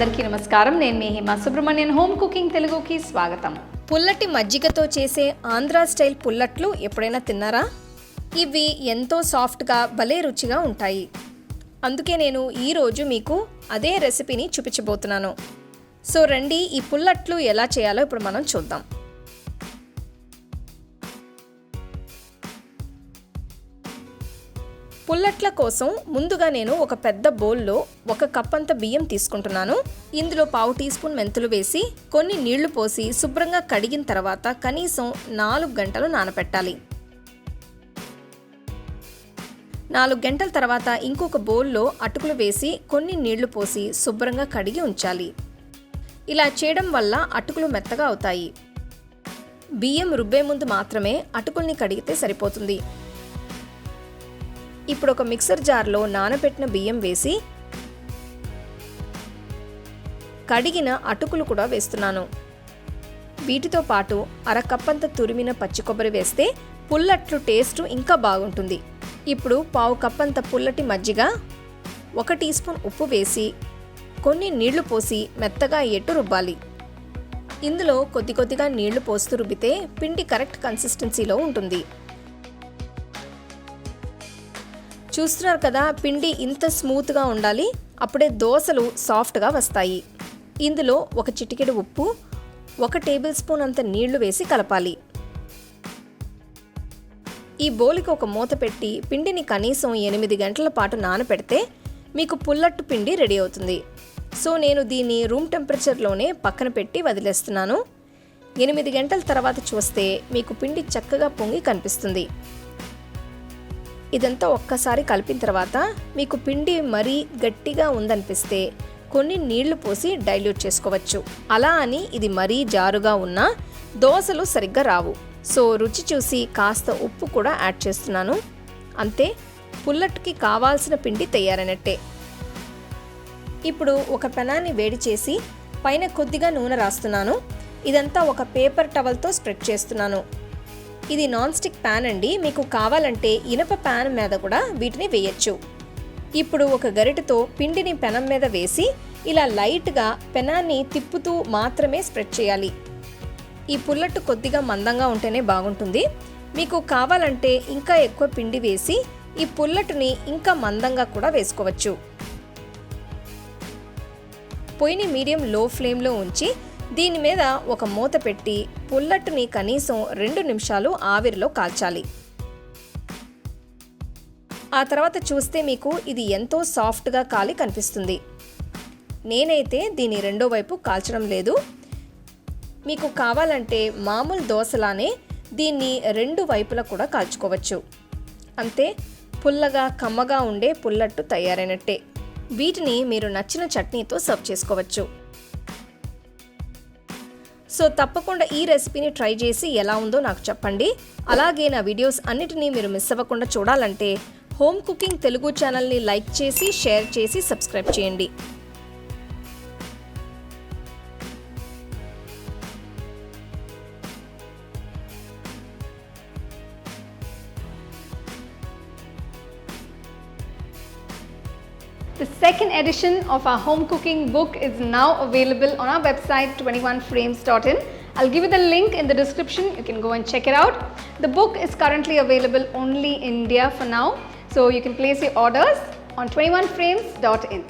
అందరికీ నమస్కారం. నేను మీ హిమ సుబ్రహ్మణ్యన్. హోమ్ కుకింగ్ తెలుగుకి స్వాగతం. పుల్లటి మజ్జిగతో చేసే ఆంధ్రా స్టైల్ పుల్లట్లు ఎప్పుడైనా తిన్నారా? ఇవి ఎంతో సాఫ్ట్గా భలే రుచిగా ఉంటాయి. అందుకే నేను ఈరోజు మీకు అదే రెసిపీని చూపించబోతున్నాను. సో రండి, ఈ పుల్లట్లు ఎలా చేయాలో ఇప్పుడు మనం చూద్దాం. పుల్లట్ల కోసం ముందుగా నేను ఒక పెద్ద బౌల్లో 1 కప్ అంత బియ్యం తీసుకుంటున్నాను. ఇందులో 1/2 టీ స్పూన్ మెంతులు వేసి కొన్ని నీళ్లు పోసి శుభ్రంగా కడిగిన తర్వాత కనీసం 4 గంటలు నానబెట్టాలి. 4 గంటల తర్వాత ఇంకొక బౌల్లో అటుకులు వేసి కొన్ని నీళ్లు పోసి శుభ్రంగా కడిగి ఉంచాలి. ఇలా చేయడం వల్ల అటుకులు మెత్తగా అవుతాయి. బియ్యం రుబ్బే ముందు మాత్రమే అటుకుల్ని కడిగితే సరిపోతుంది. ఇప్పుడు ఒక మిక్సర్ జార్లో నానబెట్టిన బియ్యం వేసి కడిగిన అటుకులు కూడా వేస్తున్నాను. వీటితో పాటు 1/2 కప్ అంత తురిమిన పచ్చి కొబ్బరి వేస్తే పుల్లట్లు టేస్ట్ ఇంకా బాగుంటుంది. ఇప్పుడు 1/4 కప్ అంత పుల్లటి మజ్జిగ, 1 టీ స్పూన్ ఉప్పు వేసి కొన్ని నీళ్లు పోసి మెత్తగా అయ్యేట్టు రుబ్బాలి. ఇందులో కొద్ది కొద్దిగా నీళ్లు పోస్తూ రుబ్బితే పిండి కరెక్ట్ కన్సిస్టెన్సీలో ఉంటుంది. చూస్తున్నారు కదా, పిండి ఇంత స్మూత్గా ఉండాలి. అప్పుడే దోసలు సాఫ్ట్గా వస్తాయి. ఇందులో 1 చిటికెడు ఉప్పు, 1 టేబుల్ స్పూన్ అంత నీళ్లు వేసి కలపాలి. ఈ బౌల్కి ఒక మూత పెట్టి పిండిని కనీసం 8 గంటల పాటు నానపెడితే మీకు పుల్లట్టు పిండి రెడీ అవుతుంది. సో నేను దీన్ని రూమ్ టెంపరేచర్లోనే పక్కన పెట్టి వదిలేస్తున్నాను. 8 గంటల తర్వాత చూస్తే మీకు పిండి చక్కగా పొంగి కనిపిస్తుంది. ఇదంతా ఒక్కసారి కలిపిన తర్వాత మీకు పిండి మరీ గట్టిగా ఉందనిపిస్తే కొన్ని నీళ్లు పోసి డైల్యూట్ చేసుకోవచ్చు. అలా అని ఇది మరీ జారుగా ఉన్నా దోసలు సరిగ్గా రావు. సో రుచి చూసి కాస్త ఉప్పు కూడా యాడ్ చేస్తున్నాను. అంతే, పుల్లట్టుకి కావాల్సిన పిండి తయారైనట్టే. ఇప్పుడు ఒక పెనాన్ని వేడి చేసి పైన కొద్దిగా నూనె రాస్తున్నాను. ఇదంతా ఒక పేపర్ టవల్తో స్ప్రెడ్ చేస్తున్నాను. ఇది నాన్ స్టిక్ ప్యాన్ అండి. మీకు కావాలంటే ఇనప ప్యాన్ మీద కూడా వీటిని వేయచ్చు. ఇప్పుడు ఒక గరిటెతో పిండిని పెనం మీద వేసి ఇలా లైట్గా పెనాన్ని తిప్పుతూ మాత్రమే స్ప్రెడ్ చేయాలి. ఈ పుల్లట్టు కొద్దిగా మందంగా ఉంటేనే బాగుంటుంది. మీకు కావాలంటే ఇంకా ఎక్కువ పిండి వేసి ఈ పుల్లట్టుని ఇంకా మందంగా కూడా వేసుకోవచ్చు. పొయ్యిని మీడియం లో ఫ్లేమ్లో ఉంచి దీని మీద ఒక మూత పెట్టి పుల్లట్టుని కనీసం 2 నిమిషాలు ఆవిరిలో కాల్చాలి. ఆ తర్వాత చూస్తే మీకు ఇది ఎంతో సాఫ్ట్గా కాలి కనిపిస్తుంది. నేనైతే దీని రెండో వైపు కాల్చడం లేదు. మీకు కావాలంటే మామూలు దోసలానే దీన్ని 2 వైపులా కూడా కాల్చుకోవచ్చు. అంతే, పుల్లగా కమ్మగా ఉండే పుల్లట్టు తయారైనట్టే. వీటిని మీరు నచ్చిన చట్నీతో సర్వ్ చేసుకోవచ్చు. సో తప్పకుండా ఈ రెసిపీని ట్రై చేసి ఎలా ఉందో నాకు చెప్పండి. అలాగే నా వీడియోస్ అన్నిటినీ మీరు మిస్ అవ్వకుండా చూడాలంటే హోమ్ కుకింగ్ తెలుగు ఛానల్ని లైక్ చేసి, షేర్ చేసి, సబ్స్క్రైబ్ చేయండి. The second edition of our home cooking book is now available on our website 21frames.in. I'll give you the link in the description. You can go and check it out. The book is currently available only in India for now, so you can place your orders on 21frames.in.